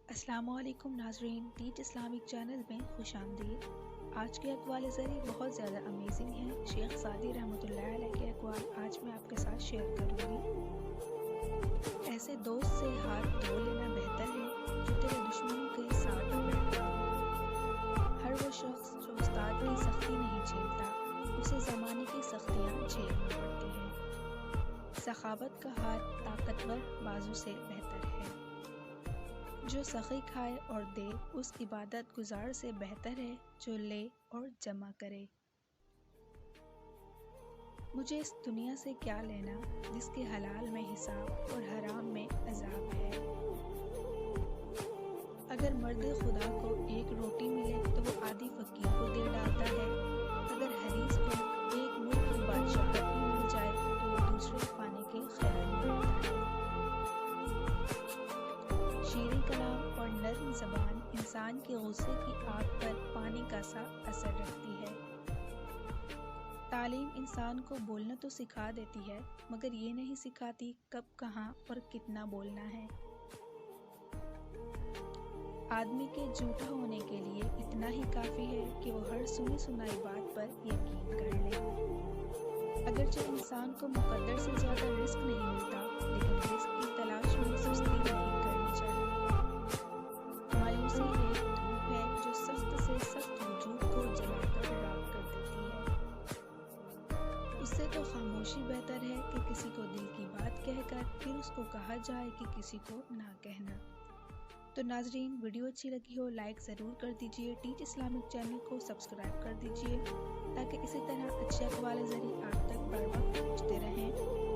السلام علیکم ناظرین، ٹیچ اسلامک چینل میں خوش آمدید۔ آج کے اقوال ذریعے بہت زیادہ امیزنگ ہیں۔ شیخ سعدی رحمۃ اللہ علیہ کے اقوال آج میں آپ کے ساتھ شیئر کروں گی۔ ایسے دوست سے ہاتھ دھو لینا بہتر ہے جو تیرے دشمنوں کے ساتھ بیٹھتا ہو۔ ہر وہ شخص جو استاد کی سختی نہیں جھیلتا، اسے زمانے کی سختیاں جھیلنی پڑتی ہیں۔ سخاوت کا ہاتھ طاقتور بازو سے بہتر ہے۔ جو سخی کھائے اور دے اس عبادت گزار سے بہتر ہے جو لے اور جمع کرے۔ مجھے اس دنیا سے کیا لینا جس کے حلال میں حساب اور حرام میں عذاب ہے۔ اگر مرد خدا کو ایک روٹی ملے تو وہ آدھی فقیر کو دے ڈالتا ہے۔ اگر حریص کو ایک ملک کی بادشاہت بھی مل جائے تو وہ دوسرے پانے کے خیال میں رہتا ہے۔ شیریں کلام اور نرم زبان انسان کے غصے کی آگ پر پانی کا سا اثر رکھتی ہے۔ تعلیم انسان کو بولنا تو سکھا دیتی ہے مگر یہ نہیں سکھاتی کب کہاں اور کتنا بولنا ہے۔ آدمی کے جھوٹا ہونے کے لیے اتنا ہی کافی ہے کہ وہ ہر سنی سنائی بات پر یقین کر لے۔ اگرچہ انسان کو مقدر سے زیادہ رزق نہیں ملتا لیکن رزق کی تلاش میں سستی نہیں کرنی چاہیے۔ مایوسی ایک دھوپ ہے جو سخت سے سخت وجود کو جلا کر راکھ کر دیتی ہے۔ اس سے تو خاموشی بہتر ہے کہ کسی کو دل کی بات کہہ کر پھر اس کو کہا جائے کہ کسی کو نہ کہنا۔ تو ناظرین، ویڈیو اچھی لگی ہو لائک ضرور کر دیجئے، ٹیچ اسلامک چینل کو سبسکرائب کر دیجئے تاکہ اسی طرح اچھے اقوال ذریعے آپ تک بر وقت پہنچتے رہیں۔